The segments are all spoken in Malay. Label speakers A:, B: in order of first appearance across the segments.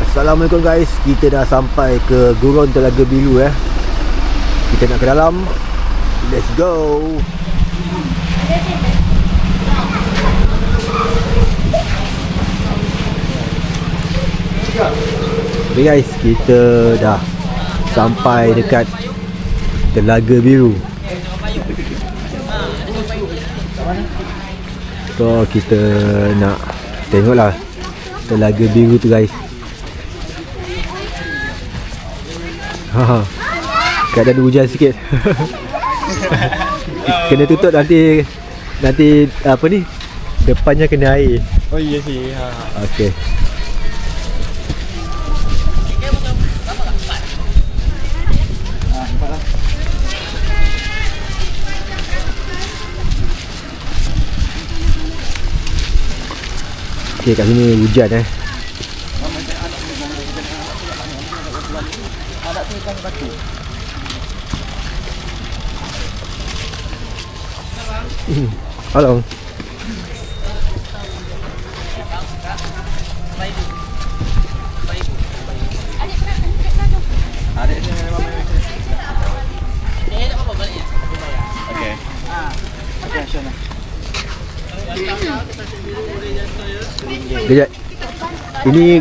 A: Assalamualaikum guys. Kita dah sampai ke Gurun Telaga Biru Kita nak ke dalam. Let's go. Okay guys, kita dah sampai dekat Telaga Biru. So kita nak tengoklah Telaga Biru tu guys. Keadaan hujan sikit. Kena tutup nanti apa ni, depannya kena air.
B: Oh iya sih.
A: Okey. Okey, kat sini hujan
B: Ada tu ikan batu.
A: Halo.
B: Ada ni memang. Tak apa balik. Okey. Okey, sana.
A: Kejap. Ini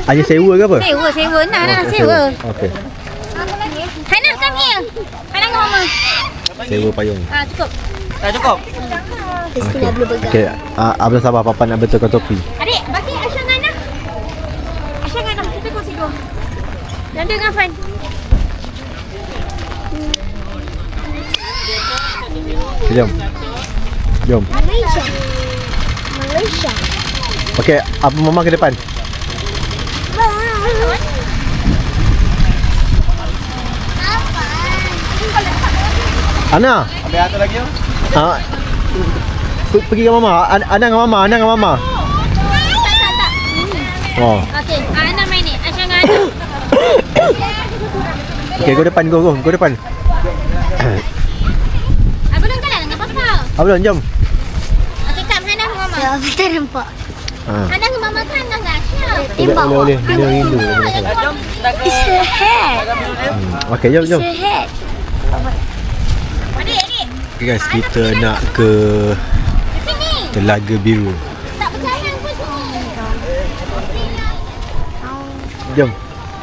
A: hanya sewa ke apa?
C: Sewa. Nah, sewa.
A: Okey.
C: Hana, come here. Hana dengan mama.
A: Sewa payung.
C: Cukup.
B: Dah cukup.
A: Okey. Abang sabar, papa nak betulkan topi.
C: Adik, bagi Aisyah dengan Ana. Aisyah dengan Ana, kita kongsi dua. Janda dengan Fan.
A: Jom. Jom.
C: Malaysia.
A: Okey, apa mama ke depan? Ana.
B: Ambil satu lagi.
A: Pergi dengan mama. Ana dengan mama. Oh.
C: Okey, Ana main ni. Aisyah dengan Ana.
A: Okey, go depan, go depan.
C: Abang kalah dengan papa.
A: Abang, jom.
C: Okey, kam Hana dengan mama. Ya, kita nampak. Hana dengan mama kan Hana dengan Aisyah.
A: Boleh. Dia rindu.
B: Jom.
C: It's her head.
A: Okey, jom.
C: It's her head. Adik.
A: Okay guys, kita nak ke
C: Sini.
A: Telaga Biru.
C: Tak percaya pun sini.
A: Jom.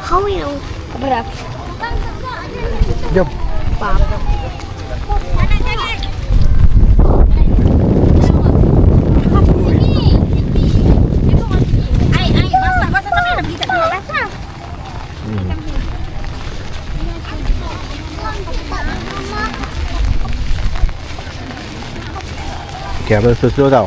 C: How you know? Berapa?
A: Jom. Okay, abang slow tau.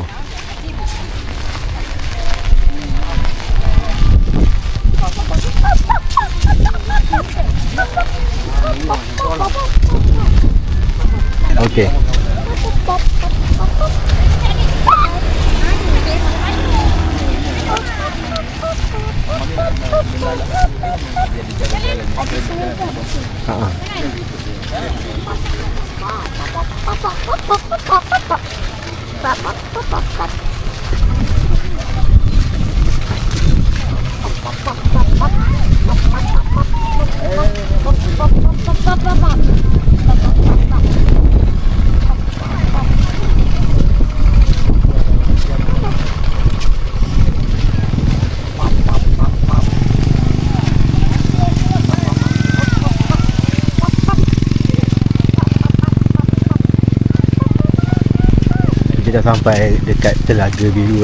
A: Okay. Kita dah sampai dekat Telaga Biru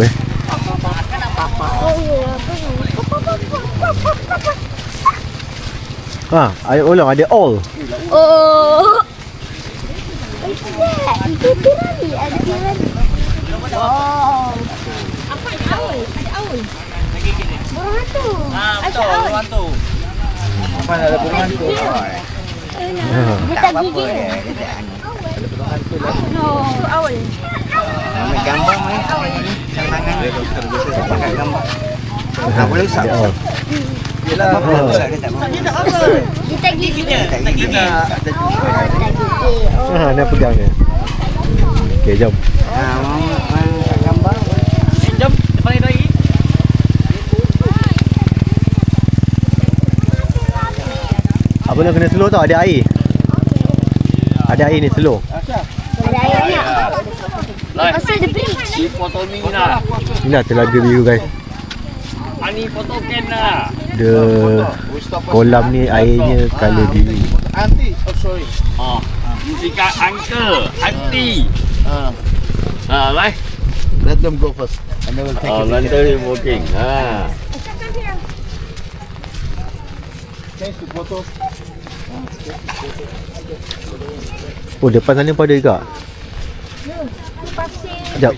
A: Ayo ulang, ada all.
C: Oh. Itu pirani, ada pirani. Wow. Apa ada aul? Ada aul. Burung hantu.
B: Betul, burung hantu. Apa ada burung hantu?
C: Dia tak gigit.
B: Ada burung hantu lah.
C: No, itu aul.
B: Ambil gambar ni. Tangan dia terbiasa pakai gambar. Tak boleh usap. Yelah, usap dia tak apa.
C: Dia tak gigit.
B: Tak gigit.
C: Tak gigit. Oh.
A: Nak pegang dia. Okey, jom.
B: Gambar. Jom, depan itu lagi.
A: Abang kena slow tau, ada air. Ada air ni, slow.
C: Ada airnya. Pasal the bridge.
A: Inilah Telaga Biru guys.
D: Ani foto ken lah.
A: Dia kolam ni airnya color biru.
B: Auntie, oh sorry.
D: Jika uncle, auntie. Lai.
B: Let them go first. And then we'll take it.
D: Nanti walking.
B: Change to photos.
A: Oh, depan sana pun ada juga.
C: Pasir.
A: Sekejap.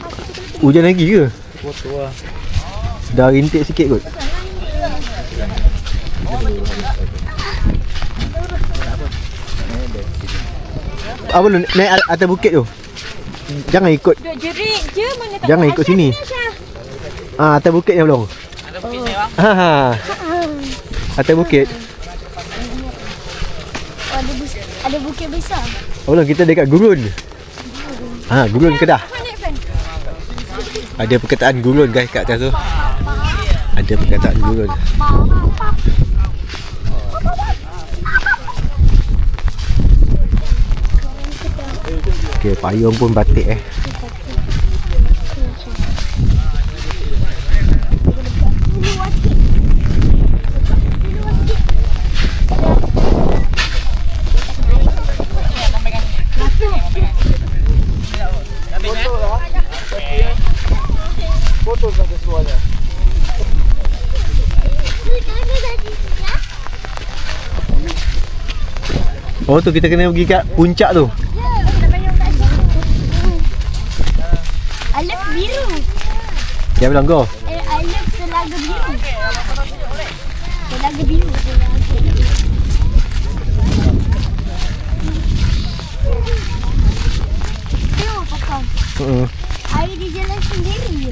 A: Hujan lagi ke?
B: Foto lah.
A: Dah rintik sikit kot. Apa lu naik atas bukit tu? Jangan ikut.
C: Duk jerit je mana tak.
A: Jangan ikut sini. Atas bukit ni belum.
D: Ada bukit ni bang.
A: Atas bukit.
C: Ada bukit besar.
A: Belum, kita dekat gurun. Gurun Kedah. Ada perkataan gurun guys kat atas tu. Ada perkataan gurun. Okay, payung pun batik
B: Fotos ada semuanya.
A: Oh tu kita kena pergi kat puncak tu.
C: I love biru.
A: Dia bilang go.
C: I love Telaga Biru. Telaga Biru. Tengok pakam. Air dia jalan sendiri je.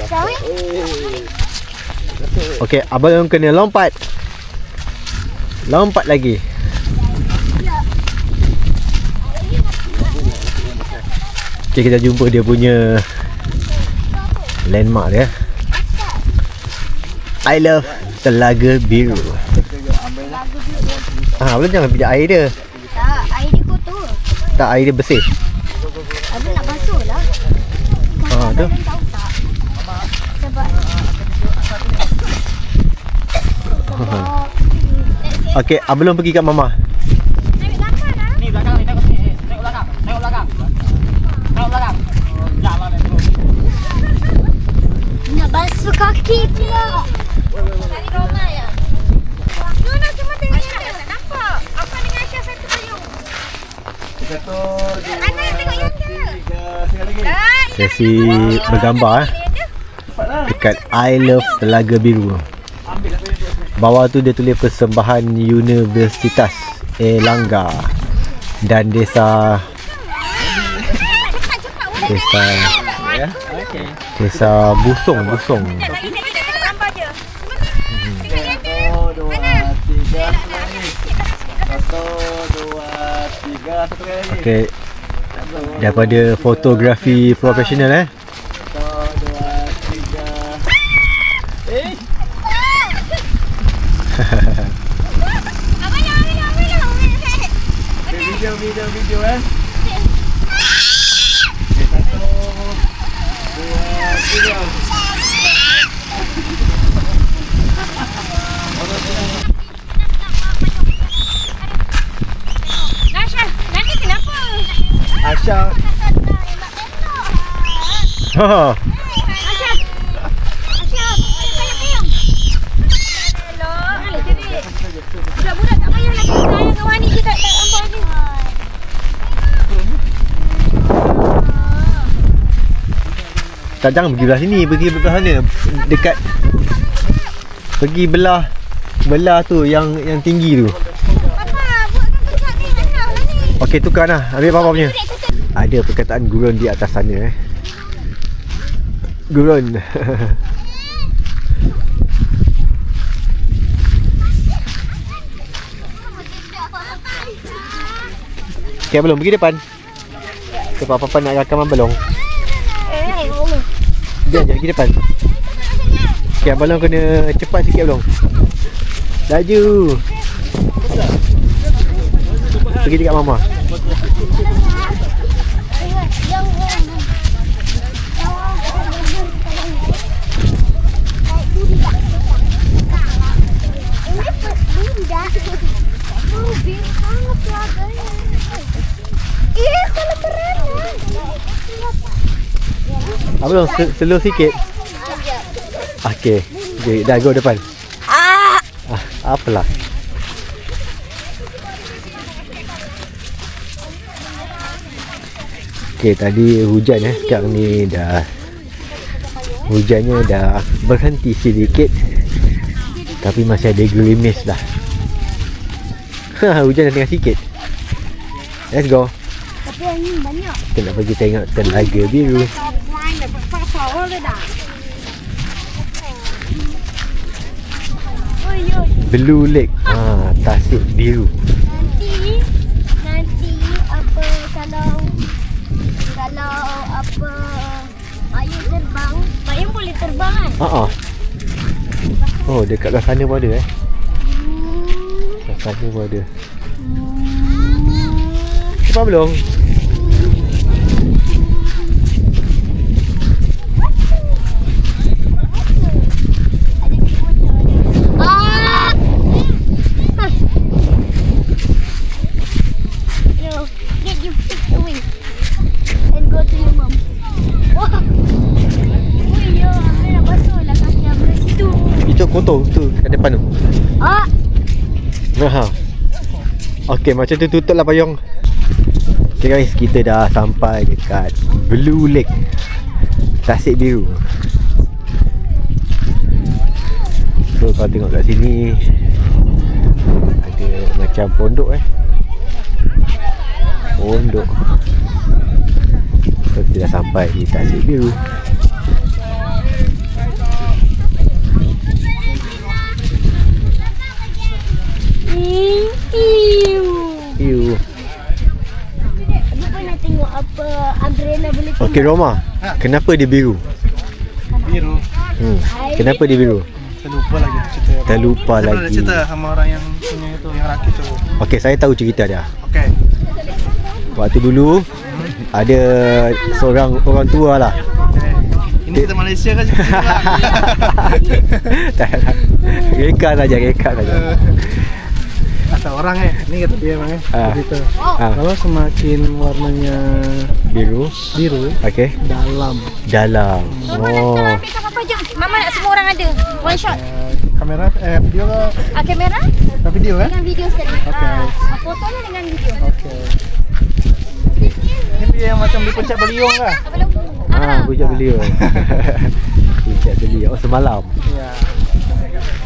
C: Sawit?
A: Okey, abang kena lompat. Lompat lagi. Okay, kita jumpa dia punya landmark dia. I love Telaga Biru. Abang jangan pijak air dia.
C: Tak, air dia kotor.
A: Tak, air dia bersih.
C: Abang nak basuh lah.
A: Tu.
C: Tahu tak? Sebab
A: Okey, abang pergi kat mama.
D: Ni belakang ni, tengok sini. Tengok belakang. Tengok belakang. Tengok belakang. Jalan ni terus.
C: nak basuh kaki pula. Tadi Roma ya? Nona cuma tengok dia. Tak nampak. Apa dengan Aisyah satu payung?
B: Satu,
C: Ana tengok yang dia.
B: sekali lagi.
A: Sesi bergambar dekat I love Telaga Biru. Bawah tu dia tulis persembahan Universitas Erlangga dan desa Desa Busong.
C: Lagi tengok gambar je. Tengok yang dia.
B: Satu, dua, tiga. Satu kali lagi.
A: Okey. Daripada fotografi profesional
B: Satu, dua, tiga. Video. Satu, dua, tiga.
C: Aisyah, nanti kenapa?
B: Aisyah.
A: Ha.
C: Budak-budak tak payah lagi sayang dengan Wani je tak nampak ni.
A: Tak, jangan pergi belah sini, pergi belah sana. Dekat pergi belah tu yang tinggi tu.
C: Papa, buatkan kejap ni anak lah ni.
A: Okey, tukar lah. Ambil papa punya. Ada perkataan gurun di atas sana Gurun. Okay, belum pergi depan. Sebab papa nak rakaman belum. Jangan pergi depan. Okay, abang kena cepat sikit belum. Laju. Pergi dekat mama. Apa dong? Slow sikit. Okey. Okay, dah go depan. Apalah. Okey, tadi hujan sekarang ni dah hujannya dah berhenti sedikit. Tapi masih ada gerimis lah. Hujan dah tengah sikit. Let's go.
C: Tapi angin banyak.
A: Kita nak pergi tengok Telaga Biru. Blue Lake. Tasik Biru.
C: Nanti apa kalau apa Mayung terbang, Mayung boleh terbang kan?
A: Oh, dekat belah sana pun ada Belah sana pun ada. Cepat belum?
C: Get you picked away and go to your mom. Wah. Yo, aku nak basuh lah kaki abang situ.
A: Itu kotor tu kat depan tu. Okey, macam tu tutup lah payung. Okay guys, kita dah sampai dekat Blue Lake, Tasik Biru. So kalau tengok kat sini ada macam pondok pondok. So kita dah sampai di Tasik Biru.
C: Aku pernah tengok apa umbrella boleh tembak.
A: Okey Roma, kenapa dia biru?
B: Biru.
A: Kenapa dia biru?
B: Terlupa lagi tu cerita.
A: Terlupa
B: Saya pernah
A: lagi.
B: cerita sama orang yang punya itu, yang rakit tu.
A: Okey, saya tahu cerita dia.
B: Okey.
A: Waktu dulu ada seorang orang tua lah.
B: Ini kita Malaysia kan cerita lah.
A: Reka saja.
B: Atau orang ini kata dia bang cerita. Kalau semakin warnanya
A: Biru. Okey. Dalam. Oh.
C: Apa jom. Mama nak semua orang ada. One shot.
B: Kamera video ke?
C: Kamera
B: Video kan?
C: dengan video sekali.
B: Okey.
C: Fotonya dengan video.
B: Okey. Ini dia yang macam dipencet beliung ke?
A: Bujak beliau. Bujak beliau. Oh, semalam.
B: Ya.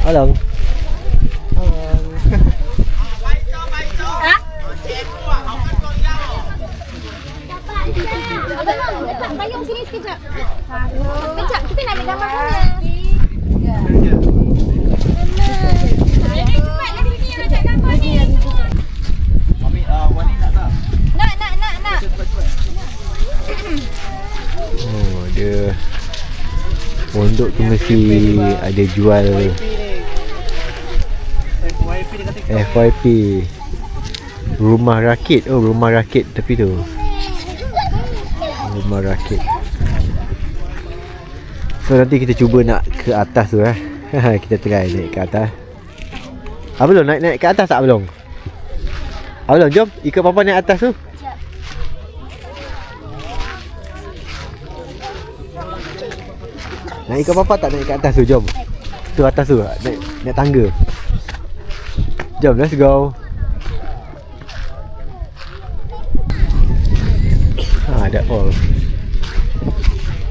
A: Alang.
C: Abang, payung sini sekejap. Sekejap, kita nak ambil gambar sana.
B: Mami, Wani nak tak?
C: Nak.
A: Oh, dia pondok tu mesti ada jual
B: FYP dia kata.
A: FYP. Rumah rakit. Oh, rumah rakit tepi tu. Rumah rakit. So nanti kita cuba nak ke atas tu kita try naik ke atas. Abang naik ke atas tak Abang? Abang jom ikut papa naik atas tu. Nak ikut papa tak naik ke atas tu, jom. Tu atas tu, naik tangga. Jom, let's go. Ada all.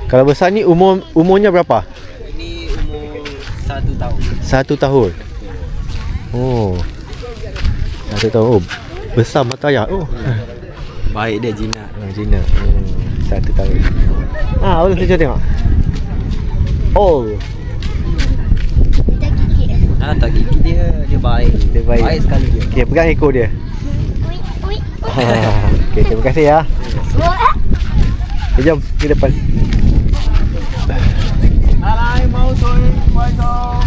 A: Kalau besar ni umurnya berapa?
B: Ini umur 1 tahun.
A: 1 tahun. Oh. 1 tahun. Oh, besar mata ayah. Oh.
B: Baik dia jinak.
A: Jinak. 1 tahun. Boleh saya tengok. Oh.
C: Kita gigit.
B: Tak gigit dia baik.
A: Dia baik.
B: Baik sekali dia.
A: Okey, pegang ekor dia.
C: Ui.
A: Okey, terima kasih ya. Jom ke depan.
B: Alai mau tôi quay cho.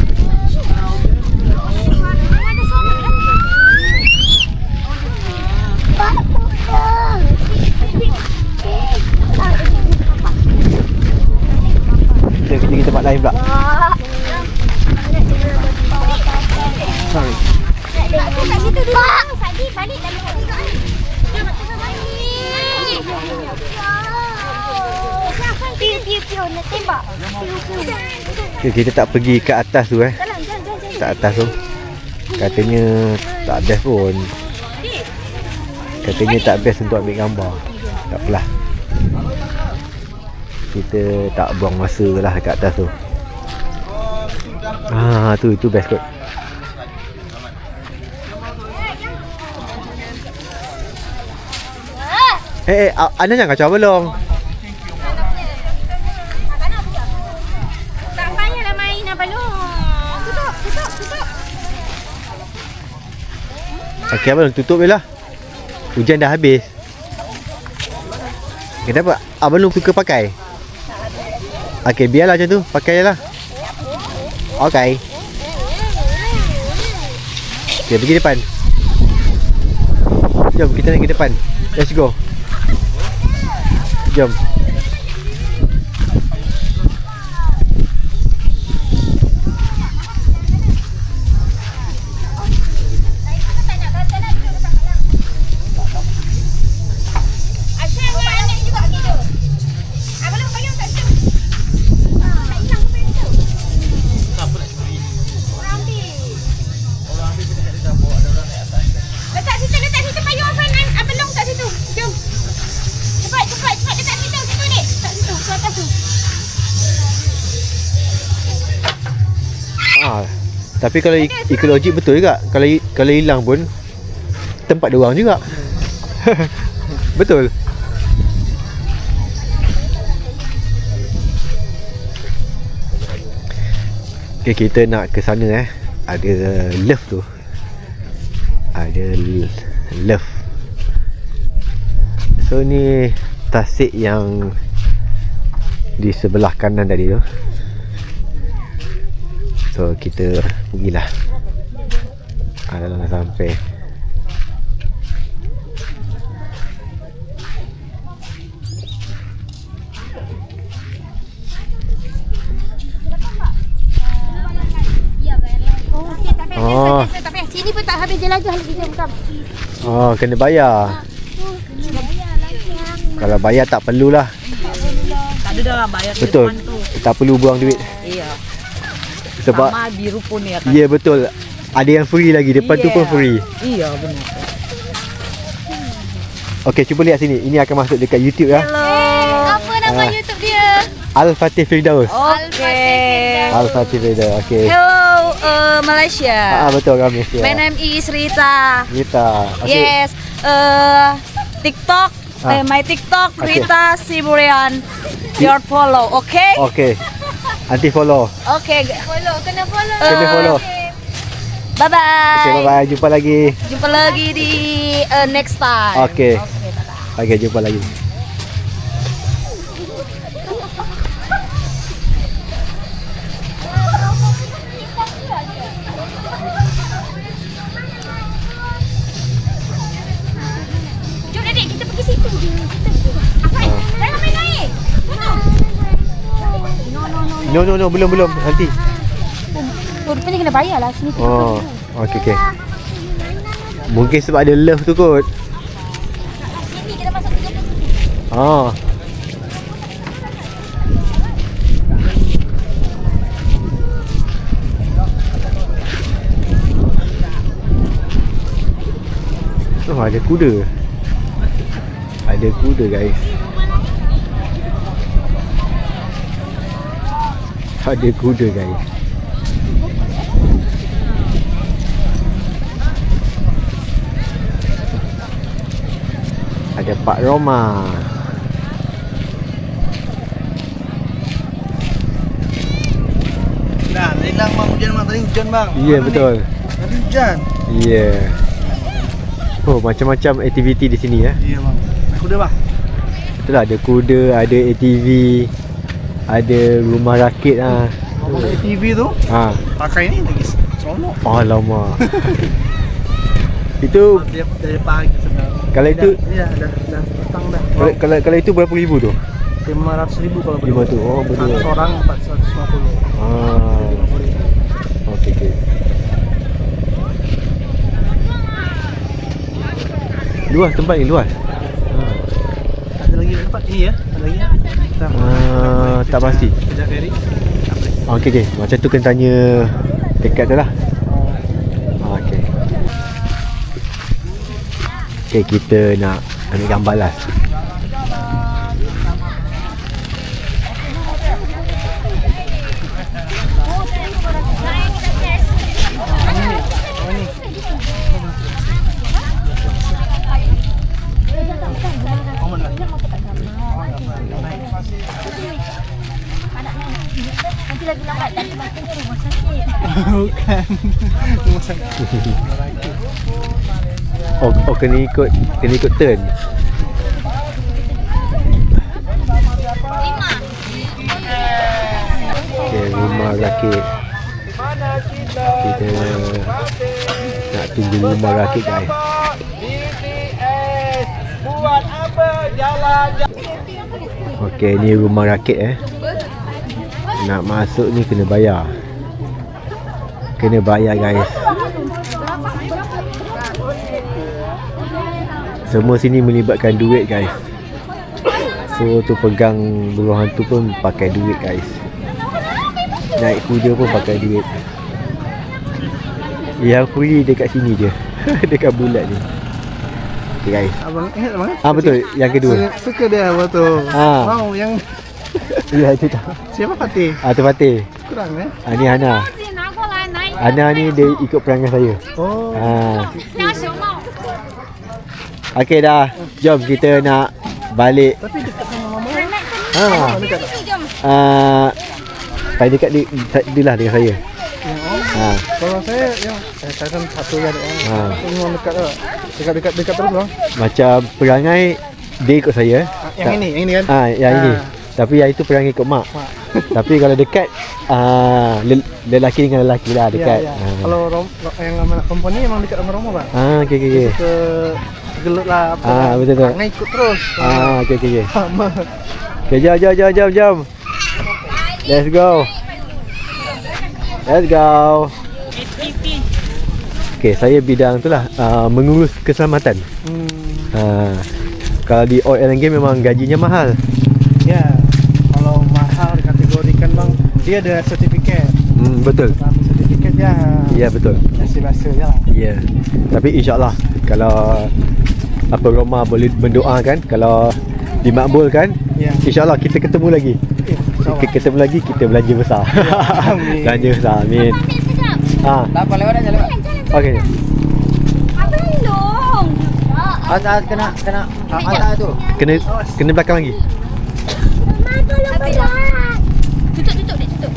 C: Tembak.
A: Okay, kita tak pergi ke atas tu Kat atas tu katanya tak best pun. Katanya tak best untuk ambil gambar. Tak apalah, kita tak buang masa lah kat atas tu. Tu best kot. Anda jangan kacau belum.
C: Tak payahlah main abang. Tutup.
A: Okey abang, tutup je lah. Hujan dah habis. Kenapa? Abang Long suka pakai? Okey, biarlah macam tu. Pakai je lah. Okey. Okey, pergi depan. Jom, kita nak pergi depan. Let's go. Jom. Tapi kalau ekologik betul juga. Kalau hilang pun tempat dia orang juga. Betul. Okay, kita nak ke sana Ada love tu. Ada love. So ni tasik yang di sebelah kanan tadi tu. So kita pergilah. Dah nak sampai.
C: Oh, tak payah. Sini pun tak habis je lagi jam.
A: Oh, kena bayar. Kalau bayar tak perlulah.
E: Tak ada dah bayar.
A: Betul. Tak perlu buang duit.
E: Iya.
A: Sebab
E: sama biru pun ya kan.
A: Ya betul. Ada yang free lagi. Depan tu pun free.
E: Iya benar.
A: Okey, cuba lihat sini. Ini akan masuk dekat YouTube ya.
E: Hello.
C: Apa nama YouTube dia?
A: Al-Fatih Firdaus.
E: Okay.
A: Al-Fatih Firdaus. Okey.
E: Hello Malaysia.
A: Betul kami.
E: My name is Rita.
A: Rita. Okay.
E: Yes. TikTok. My TikTok
A: Okay.
E: Rita Siburian. Your follow, okay?
A: Okey. Nanti follow.
E: Okay.
C: Kena follow.
A: Kena follow.
E: Bye bye.
A: Okey, bye-bye. Jumpa lagi.
E: Jumpa lagi di next time.
A: Okey.
E: bye-bye.
A: Okey, jumpa lagi.
C: Jom adik, kita pergi situ. Afan, jangan main air.
A: No, belum. Nanti.
C: Oh, rupanya kena bayar lah sini.
A: Oh, okey. Mungkin sebab ada love tu kot.
C: Sini kita masuk 30 sini.
A: Oh. Oh, ada kuda. Ada kuda guys. Ada kuda guys. Ada Pak Roma.
B: Dah, hilang bang hujan bang. Tadi hujan bang.
A: Ya, betul.
B: Tadi hujan.
A: Ya. Oh, macam-macam aktiviti di sini ya.
B: Iya bang. Kuda bang.
A: Betul lah, ada kuda, ada ATV, ada rumah rakit ah.
B: Kalau ATV tu pakai ni lagi seronok.
A: Alamak. Itu
B: Dia dari pagi sebenarnya.
A: kalau itu
B: Iya, dah petang dah.
A: kalau itu berapa ribu tu?
B: 500.000 kalau
A: Lima tu. Oh, berdua.
B: Seorang 450.
A: Okey. Luas tempat ni, luas.
B: Ada lagi tempat? Iya, ada lagi.
A: Tak pasti. Okey. Macam tu kena tanya dekat tu lah. Okey. Okey, kita nak ambil gambar lah.
C: Nanti lagi lambat tak batin ke rumah sakit.
B: Bukan. Rumah sakit.
A: Oh, kena ikut turn. Okay, rumah rakit. Kita nak tunggu rumah rakit guys.
B: Buat apa jalan?
A: Okay, ni rumah rakit Nak masuk ni kena bayar. Kena bayar guys. Semua sini melibatkan duit guys. So tu pegang burung hantu pun pakai duit guys. Naik kuda pun pakai duit. Yang free dekat sini je. Dekat bulat ni. Okay guys.
B: Abang ingat abang?
A: Betul, yang kedua.
B: Suka dia apa tu? Mau yang
A: Ya itu tak.
B: siapa Fatih?
A: Tu Fatih.
B: Kurang
A: Ni Hana. Hana ni dia ikut perangai saya.
B: Oh.
A: Okey dah. Jom kita nak balik.
B: Tapi dekat sama mama.
A: Paling dekat dia lah dengan saya.
B: Kalau saya yang saya kan satu yang memang dekat lah. Dekat terus bang.
A: Macam perangai dia ikut saya.
B: Yang ini kan?
A: Yang ini. Tapi yang itu perangai ikut mak. Tapi kalau dekat lelaki dengan lelaki lah dekat.
B: Ya. Kalau yang anak perempuan ni memang dekat sama rumah bang.
A: Okey.
B: Ke gelut lah apa.
A: Betul.
B: Perangai ikut terus.
A: Okey.
B: Sama.
A: Okay, jom. Let's go. Okay, saya bidang tu lah, mengurus keselamatan. Kalau di oil and game memang gajinya mahal.
B: Ya. Kalau mahal dikategorikan bang, dia ada sertifikat.
A: Betul.
B: Sertifikat dia.
A: Ya, betul.
B: Biasa-biasa je lah.
A: Ya. Tapi insyaAllah kalau apa Roma boleh mendoakan, kalau dimakbulkan, insyaAllah kita ketemu lagi. Ketemu lagi, kita belanja besar.
B: Amin.
A: Belanja besar, amin.
D: Tak apa, lewat aja lewat.
A: Okey.
C: Apa long?
D: Atas kena atas tu.
A: Kena belakang lagi.
C: Mama tolong pelan. Tutup.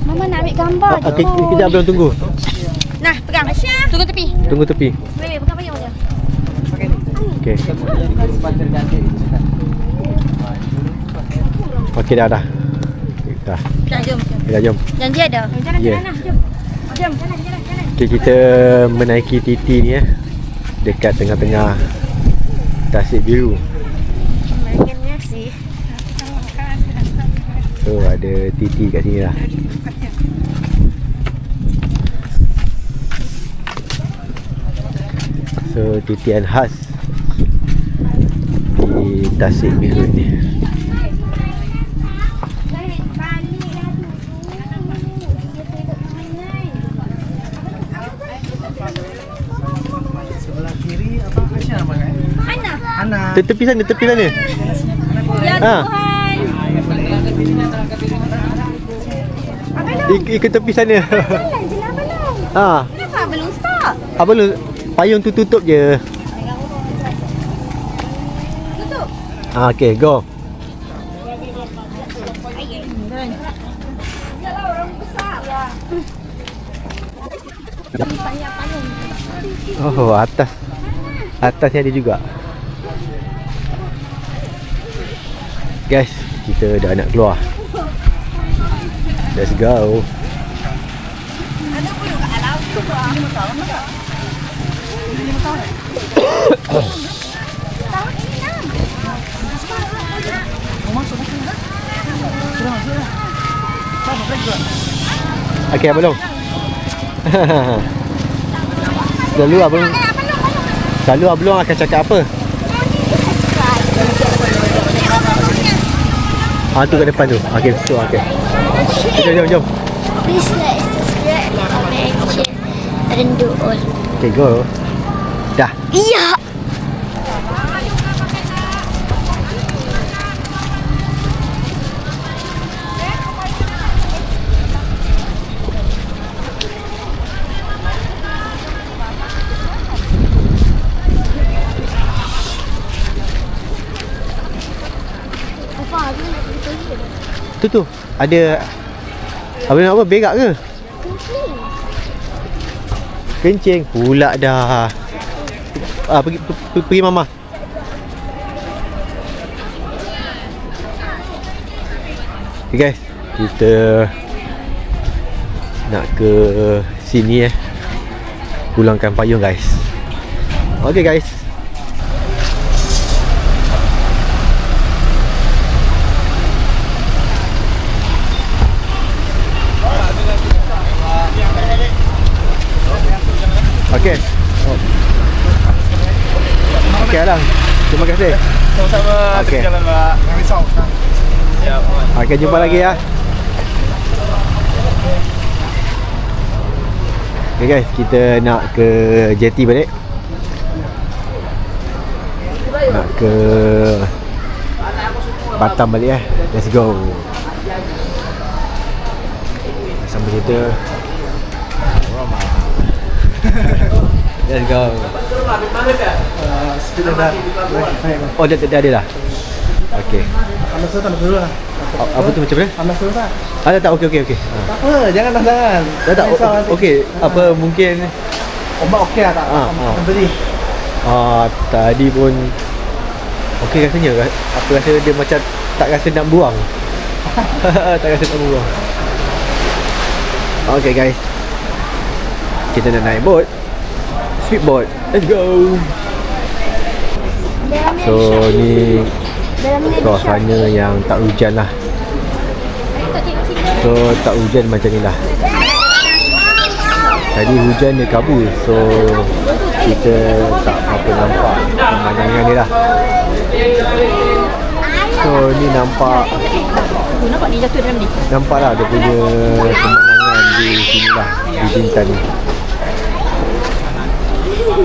C: Mama nak ambil gambar je.
A: Okey, kejap belum tunggu.
C: Nah, pegang. Tunggu tepi.
A: Tunggu tepi.
C: Wait, pegang panjang je.
A: Okey. Okey dah. Dah,
C: Jom.
A: jom.
C: Janji ada.
A: Ya.
C: Jom. Jalan.
A: Okay, kita menaiki titi ni dekat tengah-tengah Tasik Biru.
C: Mainnya sih.
A: So ada titi kat sini lah. So titian khas di Tasik Biru ni.
B: Sebelah kiri apa Aisyah nama kan? Hana.
A: Tepi sana.
C: Ya Tuhan.
A: Ikut tepi sana.
C: Kenapa belum start?
A: Belum. Payung tu tutup je.
C: Tutup.
A: Okey, go. Oh, atas. Atasnya ada juga. Guys, kita dah nak keluar. Let's go. Okey, belum. Selalu abang akan cakap apa? Tu kat depan tu. Okey, tu okey. Jom.
C: Please like, subscribe, comment, share, and do all.
A: Okay, go. Dah.
C: Iya.
A: Tu. Ada apa nak apa? Berak ke? Kencing pula dah. Pergi mama. Okay guys, kita nak ke sini pulangkan payung guys. Okay guys. Okey. Okey Alang. Terima kasih.
B: Sama-sama.
A: Okey.
B: Jalan Pak. Jangan risau. Siap.
A: Okey, jumpa lagi ya. Okay guys, kita nak ke JT balik. Nak ke Batam balik Let's go. Sambil kita let's go.
B: Sudah dah.
A: Oh, dah ada dah. Okey.
B: Panas dulu lah.
A: Apa tu macam mana?
B: Panas dulu tak?
A: Ada tak? Okey.
B: Tak apa, jangan.
A: Dah tak? Okey. Apa mungkin
B: Obat okey lah tak? Beli.
A: Tadi pun okey rasanya. Aku rasa dia macam tak rasa nak buang. Tak rasa nak buang. Okay guys, kita nak naik boat, speedboat. Let's go. So ni suasana yang tak hujan lah. So tak hujan macam ni lah. Tadi hujan dia kabur, so kita tak apa nampak pemandangan dia lah. So ni nampak
E: ni jatuh dalam ni.
A: Nampak lah dia punya pemandangan di sini lah, di Bintan ni.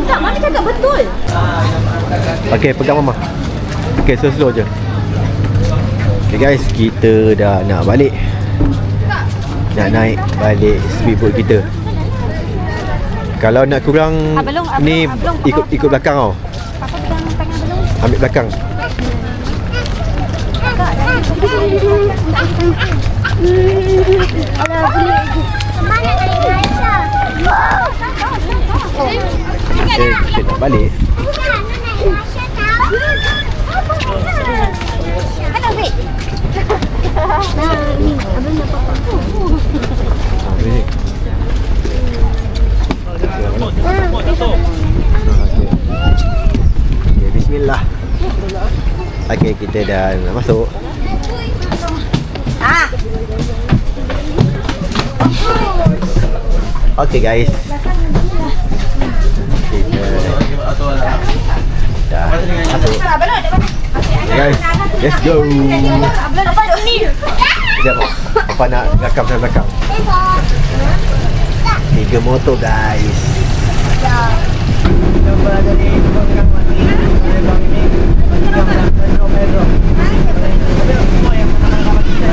E: Tak, mana cakap betul.
A: Okay, pegang mama. Okay, slow je. Okay guys, kita dah nak balik. Nak naik balik speedboat kita. Kalau nak kurang ni ikut belakang tau.
C: Papa pegang tangan belum?
A: Ambil belakang.
C: Alah, boleh. Mana kali Aisyah?
A: Kita nak balik.
C: Aisyah tahu. Mana wait? Nah, ni abang nak papa.
A: Okay, bismillah. Okay, kita dah nak masuk. Okay guys, kita dah masuk. Guys, let's go. Sekejap, Papa nak belakang. 3 motor guys.
B: Gambar dari belakang mati. Bang ini. Metro. Semua yang menang kita.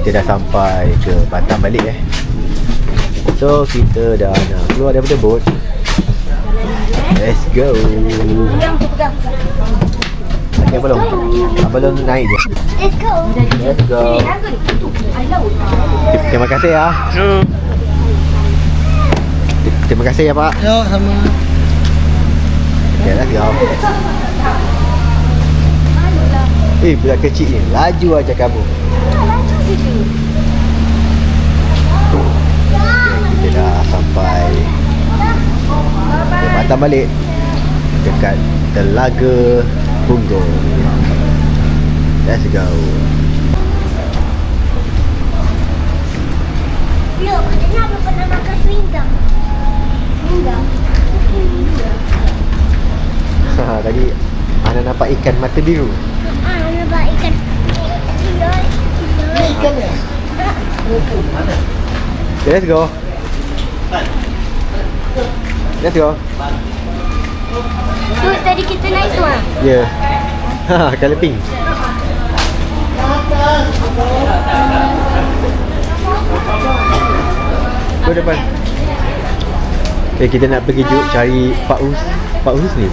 A: kita dah sampai ke Batam balik So kita dah nak keluar daripada bot. Let's go. Okay, belum naik je.
C: Let's go.
A: Let's go. Terima kasih ya. Terima kasih ya Pak.
B: Yo, sama.
A: Okay, let's go. Budak kecil ni laju aja kamu. Kita dah sampai ke Batam balik, dekat Telaga Punggol. Let's go.
C: Look, kenapa pernah makan swingdam?
A: Tadi Ana nampak ikan mata biru.
C: Nampak ikan. Ikan ya?
A: Okay, let's go. Let's go.
C: Tu tadi kita naik tu ah.
A: Ya. Yeah. Colour pink. Tu depan. Okay, kita nak pergi cari Pak Husni.